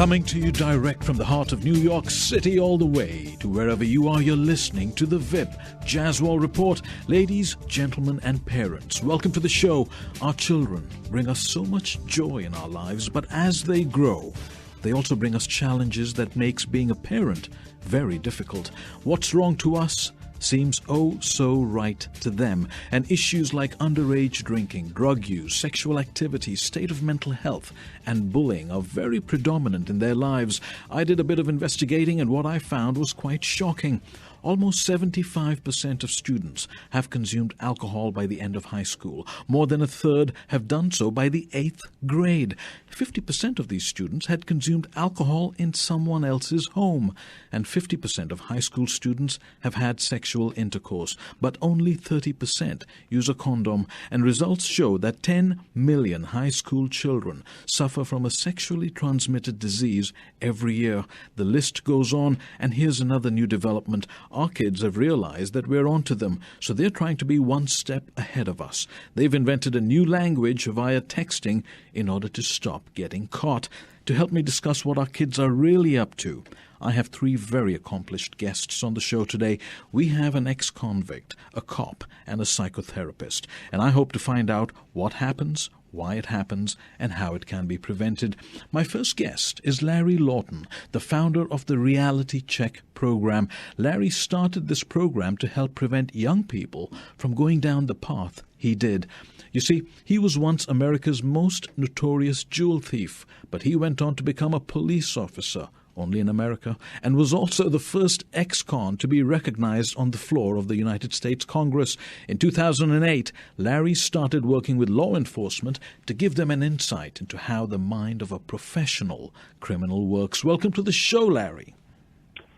Coming to you direct from the heart of New York City all the way to wherever you are, you're listening to the Vipp Jaswal Report. Ladies, gentlemen, and parents, welcome to the show. Our children bring us so much joy in our lives, but as they grow, they also bring us challenges that makes being a parent very difficult. What's wrong to us seems oh so right to them, and issues like underage drinking, drug use, sexual activity, state of mental health, and bullying are very predominant in their lives. I did a bit of investigating, and what I found was quite shocking. Almost 75% of students have consumed alcohol by the end of high school. More than a third have done so by the 8th grade. 50% of these students had consumed alcohol in someone else's home. And 50% of high school students have had sexual intercourse. But only 30% use a condom. And results show that 10 million high school children suffer from a sexually transmitted disease every year. The list goes on, and here's another new development. Our kids have realized that we're onto them, so they're trying to be one step ahead of us. They've invented a new language via texting in order to stop getting caught. To help me discuss what our kids are really up to, I have three very accomplished guests on the show today. We have an ex-convict, a cop, and a psychotherapist, and I hope to find out what happens, why it happens, and how it can be prevented. My first guest is Larry Lawton, the founder of the Reality Check program. Larry started this program to help prevent young people from going down the path he did. You see, he was once America's most notorious jewel thief, but he went on to become a police officer, only in America, and was also the first ex-con to be recognized on the floor of the United States Congress. In 2008, Larry started working with law enforcement to give them an insight into how the mind of a professional criminal works. Welcome to the show, Larry.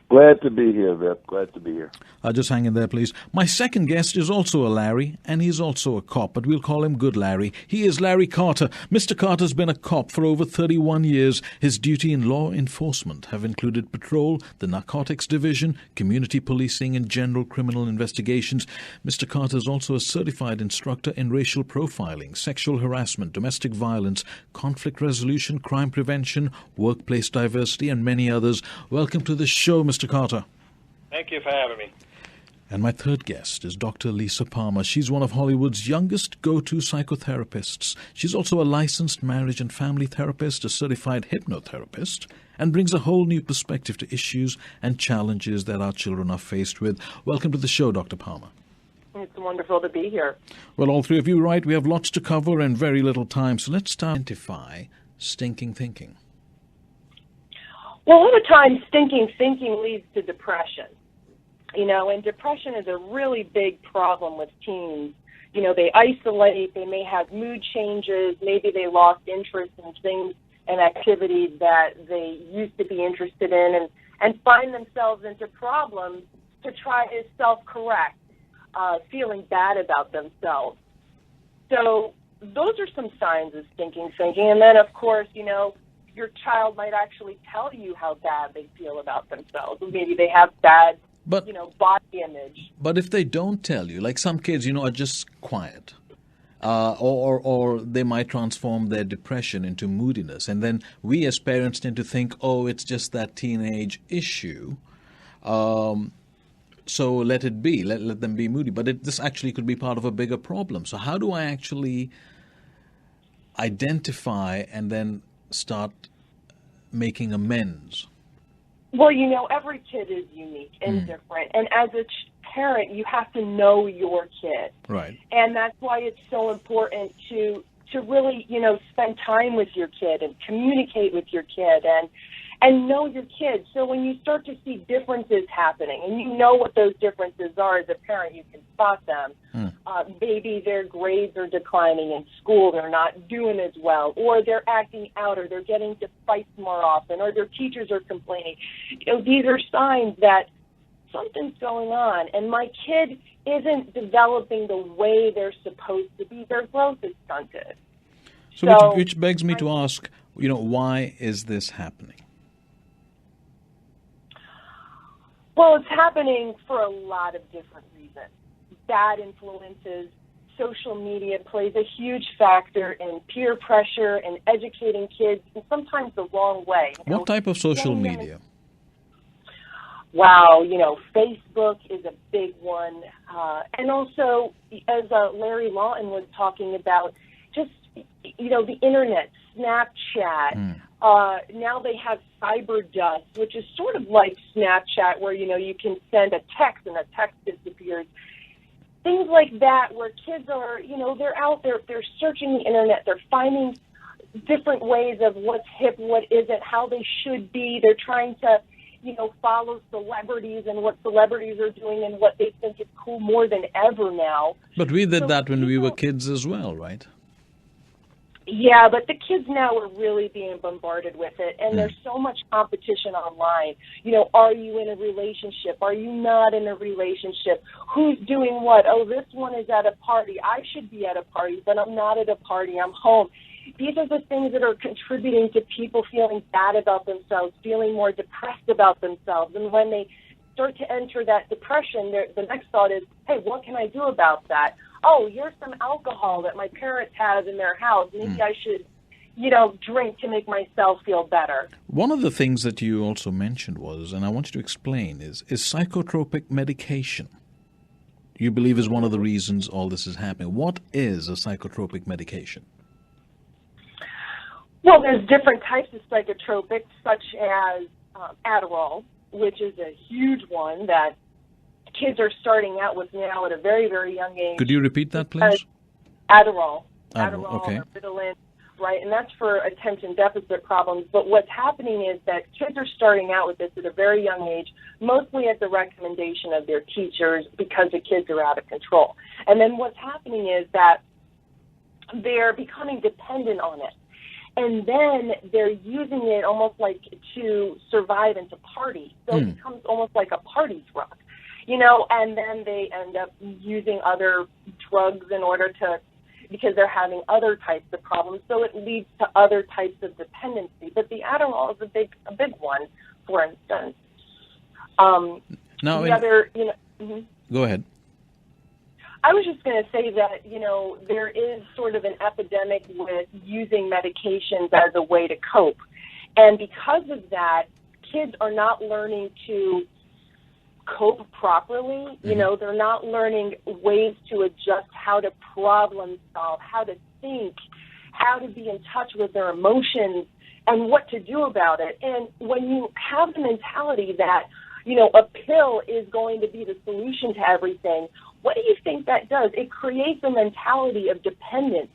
Glad to be here, Vipp. Glad to be here. Just hang in there, please. My second guest is also a Larry, and he's also a cop, but we'll call him Good Larry. He is Larry Carter. Mr. Carter's been a cop for over 31 years. His duty in law enforcement have included patrol, the narcotics division, community policing, and general criminal investigations. Mr. Carter is also a certified instructor in racial profiling, sexual harassment, domestic violence, conflict resolution, crime prevention, workplace diversity, and many others. Welcome to the show, Mr. Carter. Thank you for having me. And my third guest is Dr. Lisa Palmer. She's one of Hollywood's youngest go-to psychotherapists. She's also a licensed marriage and family therapist, a certified hypnotherapist, and brings a whole new perspective to issues and challenges that our children are faced with. Welcome to the show, Dr. Palmer. It's wonderful to be here. Well, all three of you, right? We have lots to cover and very little time, so let's start identify stinking thinking. Well, a lot of times stinking thinking leads to depression. And depression is a really big problem with teens. They isolate, they may have mood changes, maybe they lost interest in things and activities that they used to be interested in and find themselves into problems to try to self-correct, feeling bad about themselves. So those are some signs of stinking thinking. And then, of course, your child might actually tell you how bad they feel about themselves. Maybe they have bad, body image. But if they don't tell you, like some kids, are just quiet, or they might transform their depression into moodiness. And then we as parents tend to think, oh, it's just that teenage issue. So let it be, let them be moody. But this actually could be part of a bigger problem. So how do I actually identify and then start making amends? Well, every kid is unique and different. And as a parent, you have to know your kid. Right. And that's why it's so important to really, spend time with your kid and communicate with your kid and know your kid. So when you start to see differences happening, and you know what those differences are as a parent, you can spot them. Maybe their grades are declining in school, they're not doing as well, or they're acting out, or they're getting into fights more often, or their teachers are complaining. These are signs that something's going on, and my kid isn't developing the way they're supposed to be. Their growth is stunted. So which begs me to ask, why is this happening? Well, it's happening for a lot of different reasons. Bad influences, social media plays a huge factor in peer pressure and educating kids, and sometimes the wrong way. What type of social media? Wow, Facebook is a big one. And also, as Larry Lawton was talking about, just, the internet, Snapchat. Now they have cyber dust, which is sort of like Snapchat, where, you can send a text and the text disappears. Things like that, where kids are, they're out there, they're searching the internet, they're finding different ways of what's hip, what isn't, how they should be. They're trying to, follow celebrities and what celebrities are doing and what they think is cool more than ever now. But we did that when we were kids as well, right? Yeah, but the kids now are really being bombarded with it, and there's so much competition online. Are you in a relationship? Are you not in a relationship? Who's doing what? Oh, this one is at a party. I should be at a party, but I'm not at a party. I'm home. These are the things that are contributing to people feeling bad about themselves, feeling more depressed about themselves. And when they start to enter that depression, the next thought is, hey, what can I do about that? Oh, here's some alcohol that my parents have in their house. Maybe I should, drink to make myself feel better. One of the things that you also mentioned was, and I want you to explain, is psychotropic medication. You believe is one of the reasons all this is happening. What is a psychotropic medication? Well, there's different types of psychotropics, such as Adderall, which is a huge one that kids are starting out with now at a very, very young age. Could you repeat that, please? Adderall, okay. or Ritalin, right? And that's for attention deficit problems. But what's happening is that kids are starting out with this at a very young age, mostly at the recommendation of their teachers because the kids are out of control. And then what's happening is that they're becoming dependent on it. And then they're using it almost like to survive and to party. So it becomes almost like a party drug, and then they end up using other drugs in order to, because they're having other types of problems. So it leads to other types of dependency. But the Adderall is a big one, for instance. Go ahead. I was just going to say that, there is sort of an epidemic with using medications as a way to cope. And because of that, kids are not learning to cope properly. They're not learning ways to adjust, how to problem solve, how to think, how to be in touch with their emotions, and what to do about it. And when you have the mentality that, a pill is going to be the solution to everything, what do you think that does? It creates a mentality of dependence.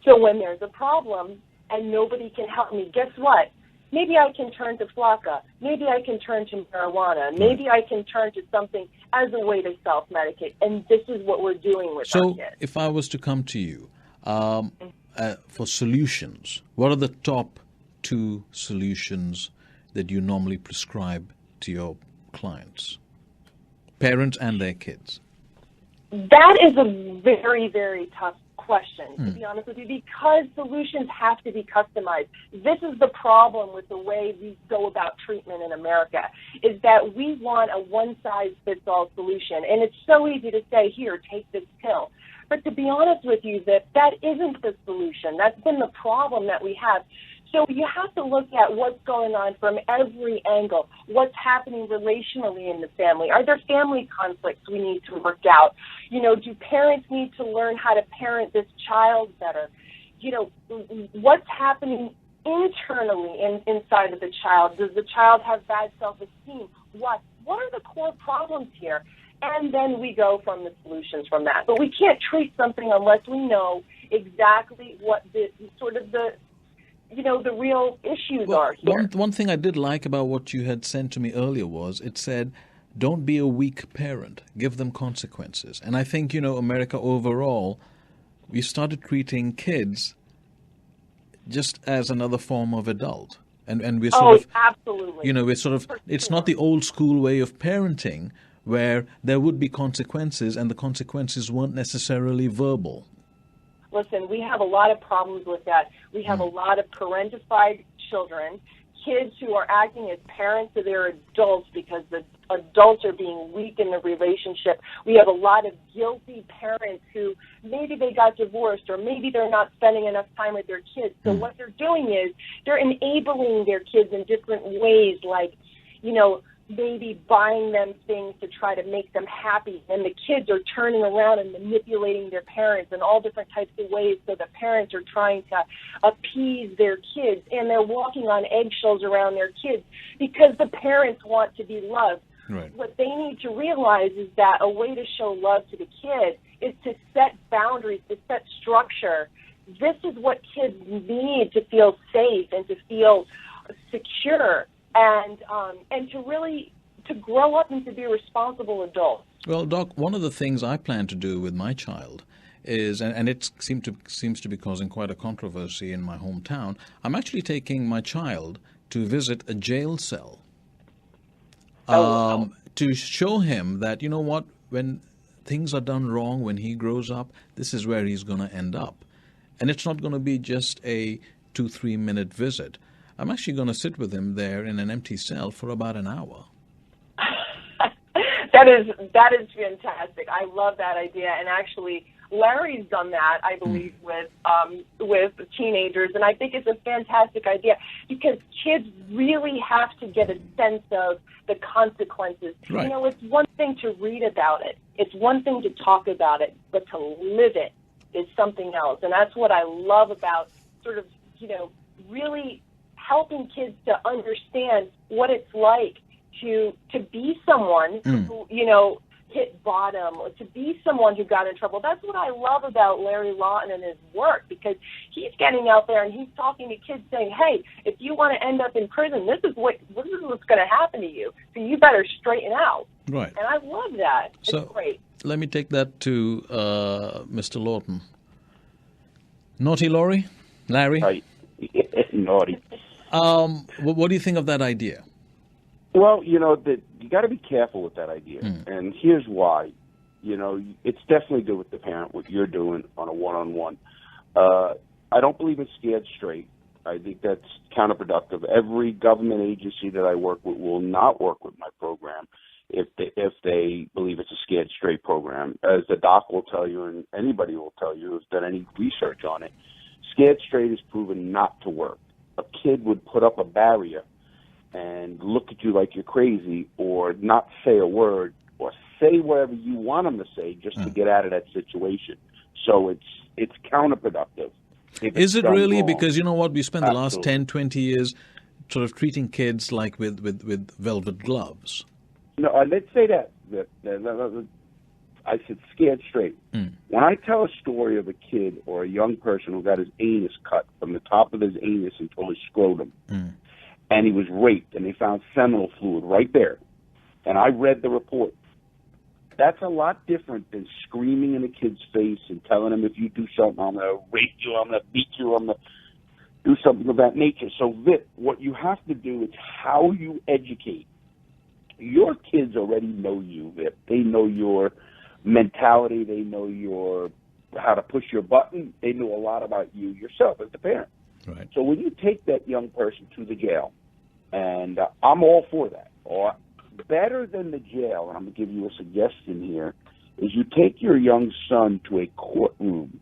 So when there's a problem and nobody can help me, guess what? Maybe I can turn to flakka. Maybe I can turn to marijuana. Maybe I can turn to something as a way to self-medicate. And this is what we're doing with our kids. So if I was to come to you for solutions, what are the top 2 solutions that you normally prescribe to your clients, parents and their kids? That is a very, very tough question, to be honest with you, because solutions have to be customized. This is the problem with the way we go about treatment in America, is that we want a one-size-fits-all solution. And it's so easy to say, here, take this pill. But to be honest with you, that isn't the solution. That's been the problem that we have. So you have to look at what's going on from every angle. What's happening relationally in the family? Are there family conflicts we need to work out? Do parents need to learn how to parent this child better? What's happening internally inside of the child? Does the child have bad self-esteem? What are the core problems here? And then we go from the solutions from that. But we can't treat something unless we know exactly what the real issues are here. One thing I did like about what you had sent to me earlier was it said, don't be a weak parent. Give them consequences. And I think, America overall, we started treating kids just as another form of adult. And we're sort of, absolutely. We're sort of, it's not the old school way of parenting where there would be consequences and the consequences weren't necessarily verbal. Listen, we have a lot of problems with that. We have a lot of parentified children, kids who are acting as parents to their adults because the adults are being weak in the relationship. We have a lot of guilty parents who maybe they got divorced or maybe they're not spending enough time with their kids. So what they're doing is they're enabling their kids in different ways, like, maybe buying them things to try to make them happy, and the kids are turning around and manipulating their parents in all different types of ways, so the parents are trying to appease their kids, and they're walking on eggshells around their kids because the parents want to be loved. Right. What they need to realize is that a way to show love to the kid is to set boundaries, to set structure. This is what kids need to feel safe and to feel secure. And to really to grow up and to be responsible adults. Well, Doc, one of the things I plan to do with my child is, and it seems to be causing quite a controversy in my hometown, I'm actually taking my child to visit a jail cell to show him that, you know what, when things are done wrong, when he grows up, this is where he's going to end up. And it's not going to be just a 2-3 minute visit. I'm actually going to sit with him there in an empty cell for about an hour. That is fantastic. I love that idea. And actually, Larry's done that, I believe, with teenagers. And I think it's a fantastic idea because kids really have to get a sense of the consequences. Right. It's one thing to read about it. It's one thing to talk about it, but to live it is something else. And that's what I love about sort of, really helping kids to understand what it's like to be someone who, hit bottom, or to be someone who got in trouble. That's what I love about Larry Lawton and his work, because he's getting out there and he's talking to kids saying, hey, if you want to end up in prison, this is what's going to happen to you. So you better straighten out. Right. And I love that. So it's great. Let me take that to Mr. Lawton. Naughty Larry? Right. Naughty. What do you think of that idea? Well, you got to be careful with that idea, and here's why. It's definitely good with the parent what you're doing on a one-on-one. I don't believe it's scared straight. I think that's counterproductive. Every government agency that I work with will not work with my program if they believe it's a scared straight program. As the doc will tell you, and anybody will tell you who's done any research on it, scared straight is proven not to work. A kid would put up a barrier and look at you like you're crazy, or not say a word, or say whatever you want them to say just to get out of that situation. So it's counterproductive. Is it really? Wrong. Because you know what? We spent the last Absolutely. 10, 20 years sort of treating kids like with velvet gloves. No, let's say that I said scared straight. When I tell a story of a kid or a young person who got his anus cut from the top of his anus until his scrotum, and he was raped, and they found seminal fluid right there, and I read the report, that's a lot different than screaming in a kid's face and telling him, if you do something, I'm going to rape you, I'm going to beat you, I'm going to do something of that nature. So, Vipp, what you have to do is how you educate. Your kids already know you, Vipp. They know your mentality. They know how to push your button. They know a lot about you yourself as the parent. Right. So when you take that young person to the jail, and I'm all for that, or better than the jail, and I'm going to give you a suggestion here, is you take your young son to a courtroom,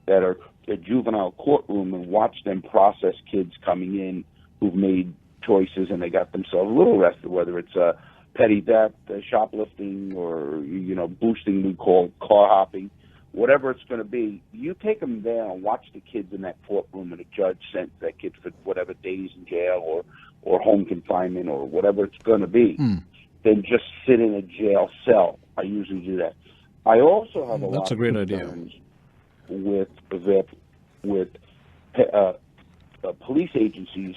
a juvenile courtroom, and watch them process kids coming in who've made choices and they got themselves a little arrested, whether it's petty theft, shoplifting, or, boosting, we call car hopping, whatever it's going to be. You take them there and watch the kids in that courtroom, and a judge sends that kid for whatever days in jail or home confinement or whatever it's going to be, then just sit in a jail cell. I usually do that. I also have a lot a great of idea. concerns with police agencies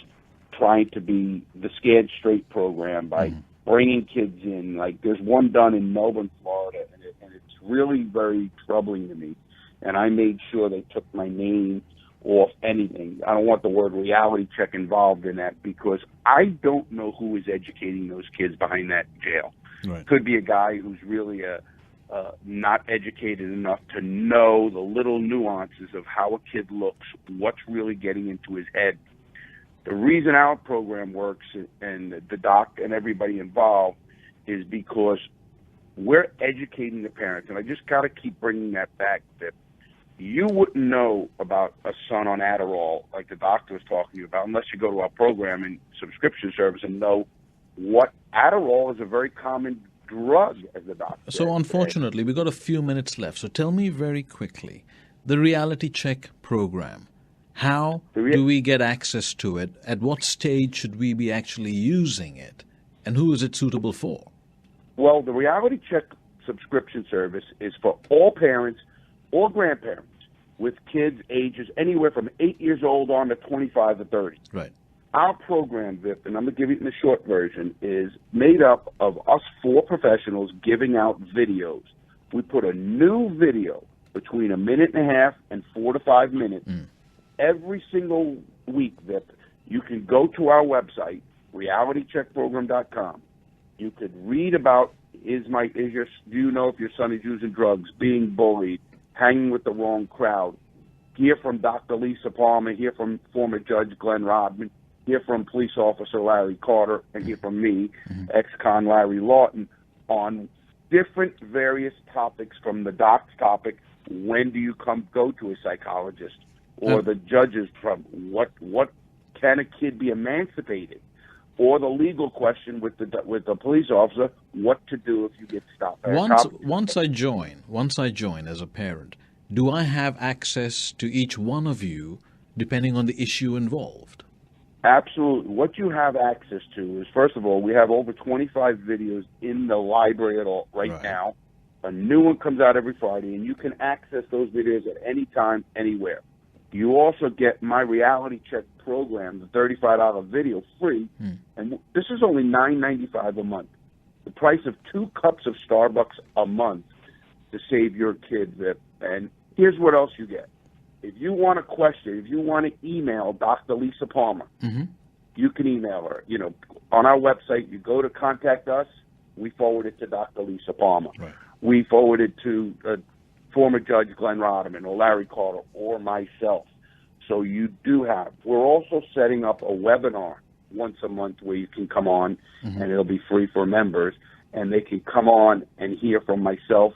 trying to be the Scared Straight program by bringing kids in. Like, there's one done in Melbourne, Florida, and it's really very troubling to me. And I made sure they took my name off anything. I don't want the word reality check involved in that, because I don't know who is educating those kids behind that jail. Right. Could be a guy who's really not educated enough to know the little nuances of how a kid looks, what's really getting into his head. The reason our program works, and the doc and everybody involved, is because we're educating the parents, and I just got to keep bringing that back, that you wouldn't know about a son on Adderall, like the doctor was talking about, unless you go to our program and subscription service and know what Adderall is a very common drug, as the doctor So said. unfortunately, we've got a few minutes left. So tell me very quickly, the reality check program, how do we get access to it? At what stage should we be actually using it? And who is it suitable for? Well, the reality check subscription service is for all parents or grandparents with kids ages anywhere from 8 years old on to 25 to 30. Right. Our program, Vipp, and I'm going to give you the short version, is made up of us 4 professionals giving out videos. We put a new video between 1.5 minutes and 4 to 5 minutes every single week, Vipp. You can go to our website, realitycheckprogram.com. You could read about do you know if your son is using drugs, being bullied, hanging with the wrong crowd, hear from Dr. Lisa Palmer, hear from former Judge Glenn Rodman, hear from police officer Larry Carter, and hear from me, ex-con Larry Lawton, on different various topics, from the doc's topic, when do you go to a psychologist, or the judges from what can a kid be emancipated, or the legal question with the police officer, what to do if you get stopped. Once I join as a parent, do I have access to each one of you depending on the issue involved? Absolutely. What you have access to is, first of all, we have over 25 videos in the library right now. A new one comes out every Friday, and you can access those videos at any time, anywhere. You also get my reality check program, the $35 video, free, and this is only $9.95 a month. The price of 2 cups of Starbucks a month to save your kid, Vipp. And here's what else you get. If you want a question, if you want to email Dr. Lisa Palmer, you can email her. You know, on our website, you go to contact us, we forward it to Dr. Lisa Palmer. Right. We forward it to former Judge Glenn Rodman or Larry Carter or myself. So you do have. We're also setting up a webinar once a month where you can come on, and it'll be free for members, and they can come on and hear from myself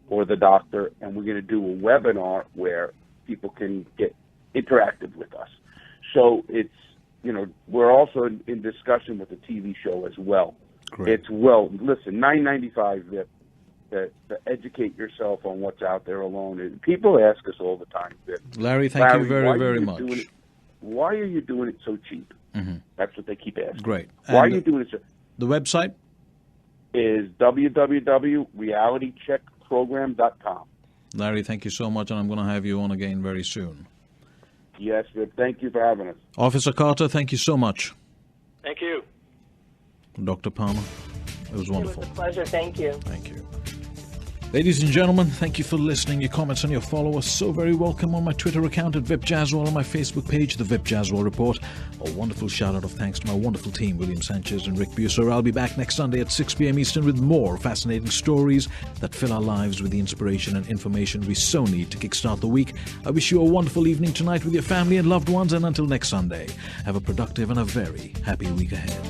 or the doctor, and we're going to do a webinar where people can get interactive with us. So it's, you know, we're also in discussion with the TV show as well. Great. It's, well, listen, $9.95 to educate yourself on what's out there alone. And people ask us all the time, Larry, thank you very, very much. Why are you doing it so cheap? That's what they keep asking. Great. Why are you doing it so cheap? The website is www.realitycheckprogram.com. Larry, thank you so much, and I'm going to have you on again very soon. Yes, Vipp. Thank you for having us. Officer Carter, thank you so much. Thank you. Dr. Palmer, it was wonderful. It was a pleasure. Thank you. Thank you. Ladies and gentlemen, thank you for listening. Your comments and your followers so very welcome on my Twitter account at Vipp Jaswal, on my Facebook page, The Vipp Jaswal Report. A wonderful shout-out of thanks to my wonderful team, William Sanchez and Rick Buser. I'll be back next Sunday at 6 p.m. Eastern with more fascinating stories that fill our lives with the inspiration and information we so need to kickstart the week. I wish you a wonderful evening tonight with your family and loved ones, and until next Sunday, have a productive and a very happy week ahead.